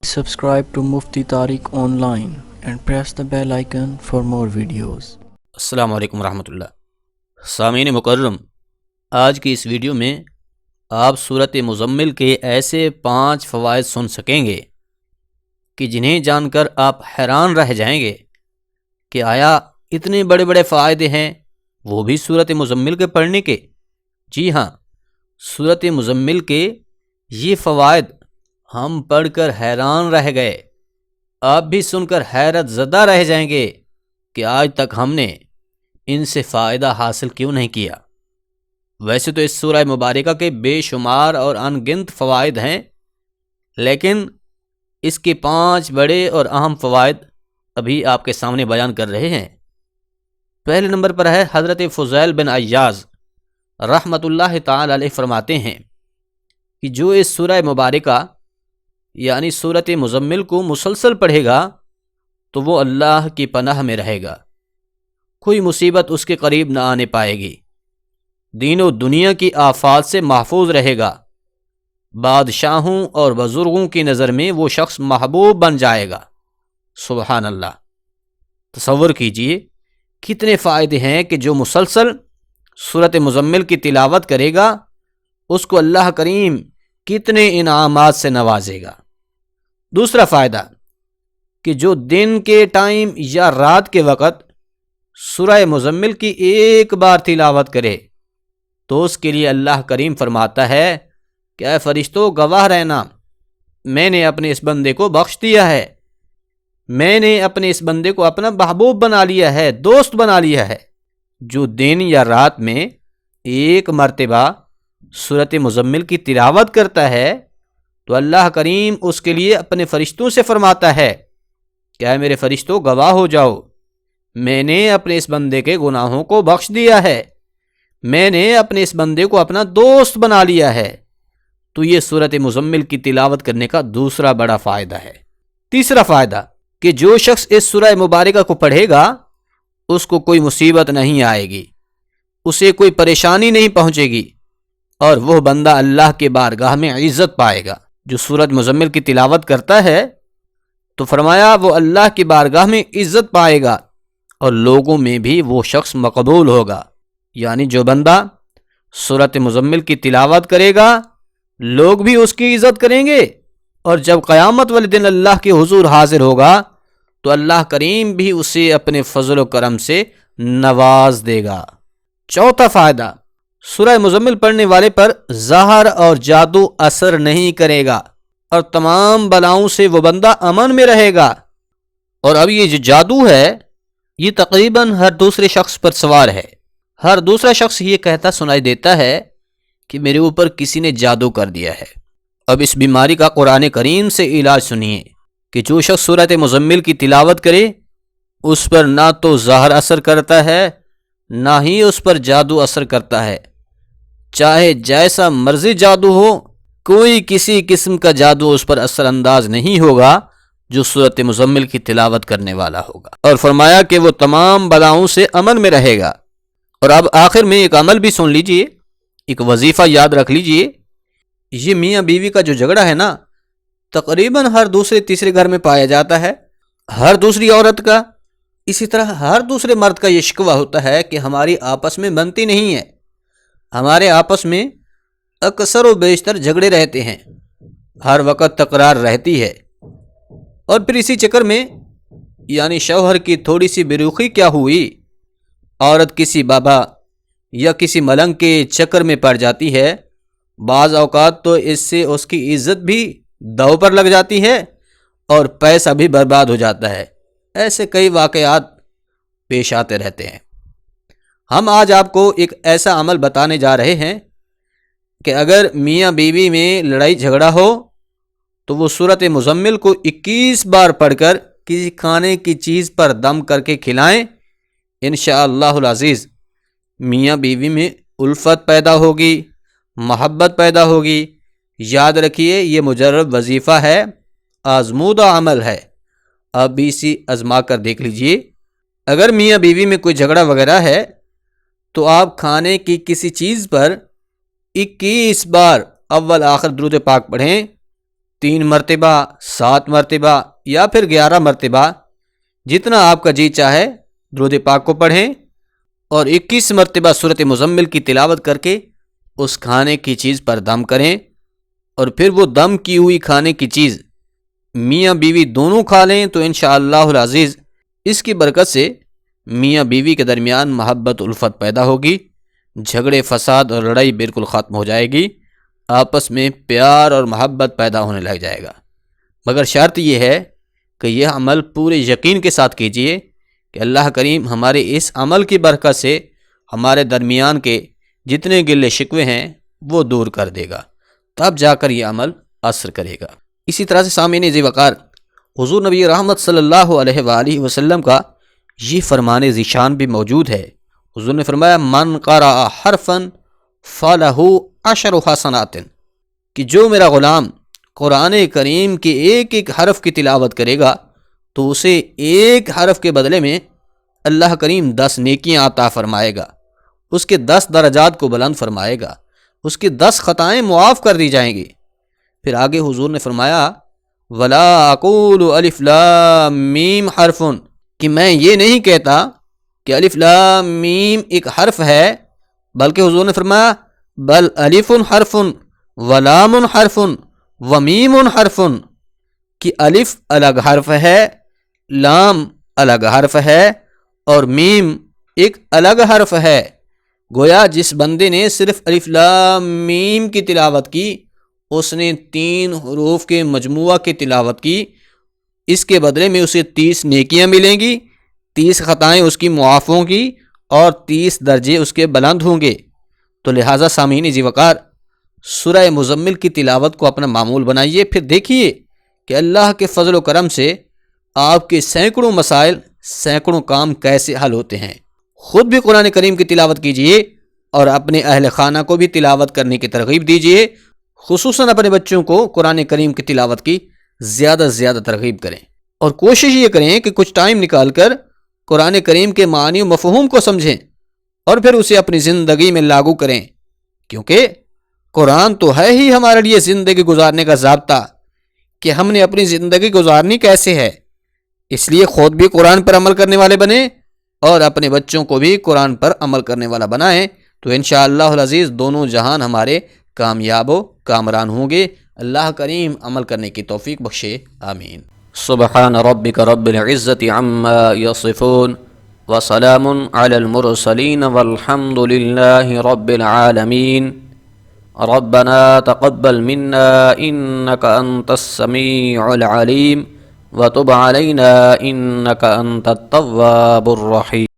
Subscribe to Mufti Tariq Online and press the bell icon for more videos. السلام علیکم ورحمۃ اللہ. سامعین مکرم، آج کی اس ویڈیو میں آپ سورۃ مزمل کے ایسے 5 فوائد سن سکیں گے کہ جنہیں جان کر آپ حیران رہ جائیں گے کہ آیا اتنے بڑے بڑے فائدے ہیں وہ بھی سورۃ مزمل کے پڑھنے کے. جی ہاں، سورۃ مزمل کے یہ فوائد ہم پڑھ کر حیران رہ گئے. آپ بھی سن کر حیرت زدہ رہ جائیں گے کہ آج تک ہم نے ان سے فائدہ حاصل کیوں نہیں کیا. ویسے تو اس سورہ مبارکہ کے بے شمار اور ان گنت فوائد ہیں، لیکن اس کے 5 بڑے اور اہم فوائد ابھی آپ کے سامنے بیان کر رہے ہیں. پہلے نمبر پر ہے حضرت فضیل بن عیاض رحمۃ اللہ تعالی علیہ فرماتے ہیں کہ جو اس سورہ مبارکہ یعنی سورۃ مزمل کو مسلسل پڑھے گا تو وہ اللہ کی پناہ میں رہے گا، کوئی مصیبت اس کے قریب نہ آنے پائے گی، دین و دنیا کی آفات سے محفوظ رہے گا، بادشاہوں اور بزرگوں کی نظر میں وہ شخص محبوب بن جائے گا. سبحان اللہ. تصور کیجئے کتنے فائدے ہیں کہ جو مسلسل سورۃ مزمل کی تلاوت کرے گا اس کو اللہ کریم کتنے انعامات سے نوازے گا. دوسرا فائدہ کہ جو دن کے ٹائم یا رات کے وقت سورہ مزمل کی ایک بار تلاوت کرے تو اس کے لیے اللہ کریم فرماتا ہے کہ اے فرشتوں گواہ رہنا، میں نے اپنے اس بندے کو بخش دیا ہے، میں نے اپنے اس بندے کو اپنا محبوب بنا لیا ہے، دوست بنا لیا ہے. جو دن یا رات میں ایک مرتبہ سورۃ مزمل کی تلاوت کرتا ہے تو اللہ کریم اس کے لیے اپنے فرشتوں سے فرماتا ہے کہ اے میرے فرشتوں گواہ ہو جاؤ، میں نے اپنے اس بندے کے گناہوں کو بخش دیا ہے، میں نے اپنے اس بندے کو اپنا دوست بنا لیا ہے. تو یہ سورۃ مزمل کی تلاوت کرنے کا دوسرا بڑا فائدہ ہے. تیسرا فائدہ کہ جو شخص اس سورہ مبارکہ کو پڑھے گا اس کو کوئی مصیبت نہیں آئے گی، اسے کوئی پریشانی نہیں پہنچے گی، اور وہ بندہ اللہ کے بارگاہ میں عزت پائے گا. جو سورۃ مزمل کی تلاوت کرتا ہے تو فرمایا وہ اللہ کی بارگاہ میں عزت پائے گا اور لوگوں میں بھی وہ شخص مقبول ہوگا. یعنی جو بندہ سورۃ مزمل کی تلاوت کرے گا لوگ بھی اس کی عزت کریں گے، اور جب قیامت والے دن اللہ کے حضور حاضر ہوگا تو اللہ کریم بھی اسے اپنے فضل و کرم سے نواز دے گا. چوتھا فائدہ، سورہ مزمل پڑھنے والے پر زہر اور جادو اثر نہیں کرے گا اور تمام بلاؤں سے وہ بندہ امن میں رہے گا. اور اب یہ جو جادو ہے یہ تقریباً ہر دوسرے شخص پر سوار ہے. ہر دوسرا شخص یہ کہتا سنائی دیتا ہے کہ میرے اوپر کسی نے جادو کر دیا ہے. اب اس بیماری کا قرآن کریم سے علاج سنیے کہ جو شخص سورۃ مزمل کی تلاوت کرے اس پر نہ تو زہر اثر کرتا ہے نہ ہی اس پر جادو اثر کرتا ہے. چاہے جیسا مرضی جادو ہو، کوئی کسی قسم کا جادو اس پر اثر انداز نہیں ہوگا جو سورۃ مزمل کی تلاوت کرنے والا ہوگا. اور فرمایا کہ وہ تمام بلاؤں سے امن میں رہے گا. اور اب آخر میں ایک عمل بھی سن لیجئے، ایک وظیفہ یاد رکھ لیجئے. یہ میاں بیوی کا جو جھگڑا ہے نا تقریباً ہر دوسرے تیسرے گھر میں پایا جاتا ہے. ہر دوسری عورت کا، اسی طرح ہر دوسرے مرد کا یہ شکوہ ہوتا ہے کہ ہماری آپس میں بنتی نہیں ہے، ہمارے آپس میں اکثر و بیشتر جھگڑے رہتے ہیں، ہر وقت تکرار رہتی ہے. اور پھر اسی چکر میں یعنی شوہر کی تھوڑی سی بے-رخی کیا ہوئی، عورت کسی بابا یا کسی ملنگ کے چکر میں پڑ جاتی ہے. بعض اوقات تو اس سے اس کی عزت بھی داؤ پر لگ جاتی ہے اور پیسہ بھی برباد ہو جاتا ہے. ایسے کئی واقعات پیش آتے رہتے ہیں. ہم آج آپ کو ایک ایسا عمل بتانے جا رہے ہیں کہ اگر میاں بیوی میں لڑائی جھگڑا ہو تو وہ سورۃ مزمل کو 21 بار پڑھ کر کسی کھانے کی چیز پر دم کر کے کھلائیں. انشاءاللہ العزیز میاں بیوی میں الفت پیدا ہوگی، محبت پیدا ہوگی. یاد رکھیے یہ مجرب وظیفہ ہے، آزمودہ عمل ہے. آپ بھی اسی آزما کر دیکھ لیجئے. اگر میاں بیوی میں کوئی جھگڑا وغیرہ ہے تو آپ کھانے کی کسی چیز پر 21 بار اول آخر درود پاک پڑھیں، 3 مرتبہ، 7 مرتبہ یا پھر 11 مرتبہ، جتنا آپ کا جی چاہے درود پاک کو پڑھیں، اور 21 مرتبہ سورۃ مزمل کی تلاوت کر کے اس کھانے کی چیز پر دم کریں، اور پھر وہ دم کی ہوئی کھانے کی چیز میاں بیوی دونوں کھا لیں تو انشاءاللہ العزیز اس کی برکت سے میاں بیوی کے درمیان محبت الفت پیدا ہوگی، جھگڑے فساد اور لڑائی بالکل ختم ہو جائے گی، آپس میں پیار اور محبت پیدا ہونے لگ جائے گا۔ مگر شرط یہ ہے کہ یہ عمل پورے یقین کے ساتھ کیجئے کہ اللہ کریم ہمارے اس عمل کی برکت سے ہمارے درمیان کے جتنے گلے شکوے ہیں وہ دور کر دے گا، تب جا کر یہ عمل اثر کرے گا۔ اسی طرح سے سامعین ذی وقار، حضور نبی رحمت صلی اللہ علیہ وآلہ وسلم کا یہ فرمان ذیشان بھی موجود ہے۔ حضور نے فرمایا من قرأ حرفا فلہ 10 حسنات، کہ جو میرا غلام قرآن کریم کے ایک ایک حرف کی تلاوت کرے گا تو اسے ایک حرف کے بدلے میں اللہ کریم 10 نیکیاں عطا فرمائے گا، اس کے 10 درجات کو بلند فرمائے گا، اس کی 10 خطائیں معاف کر دی جائیں گی۔ پھر آگے حضور نے فرمایا ولا اقول الف لام میم حرف، کہ میں یہ نہیں کہتا کہ الف لام میم ایک حرف ہے، بلکہ حضور نے فرمایا بل الف حرف ولام حرف ومیم حرف، کہ الف الگ حرف ہے، لام الگ حرف ہے، اور میم ایک الگ حرف ہے۔ گویا جس بندے نے صرف الف لام میم کی تلاوت کی، اس نے 3 حروف کے مجموعہ کی تلاوت کی، اس کے بدلے میں اسے 30 نیکیاں ملیں گی، 30 خطائیں اس کی معاف ہوں گی، اور 30 درجے اس کے بلند ہوں گے۔ تو لہٰذا سامعین ذی وقار، سورہ مزمل کی تلاوت کو اپنا معمول بنائیے، پھر دیکھیے کہ اللہ کے فضل و کرم سے آپ کے سینکڑوں مسائل، سینکڑوں کام کیسے حل ہوتے ہیں۔ خود بھی قرآن کریم کی تلاوت کیجئے اور اپنے اہل خانہ کو بھی تلاوت کرنے کی ترغیب دیجئے، خصوصاً اپنے بچوں کو قرآن کریم کی تلاوت کی زیادہ سے زیادہ ترغیب کریں، اور کوشش یہ کریں کہ کچھ ٹائم نکال کر قرآن کریم کے معنی و مفہوم کو سمجھیں اور پھر اسے اپنی زندگی میں لاگو کریں، کیونکہ قرآن تو ہے ہی ہمارے لیے زندگی گزارنے کا ضابطہ کہ ہم نے اپنی زندگی گزارنی کیسے ہے۔ اس لیے خود بھی قرآن پر عمل کرنے والے بنیں اور اپنے بچوں کو بھی قرآن پر عمل کرنے والا بنائیں، تو انشاءاللہ العزیز دونوں جہان ہمارے کامیاب و کامران ہوں گے۔ اللہ کریم عمل کرنے کی توفیق بخشے، آمین۔ سبحان ربک رب العزت عما یصفون وسلام علی المرسلین والحمد للہ رب العالمین۔ ربنا تقبل منا انک انت السمیع العلیم وتب علینا انک انت التواب الرحیم۔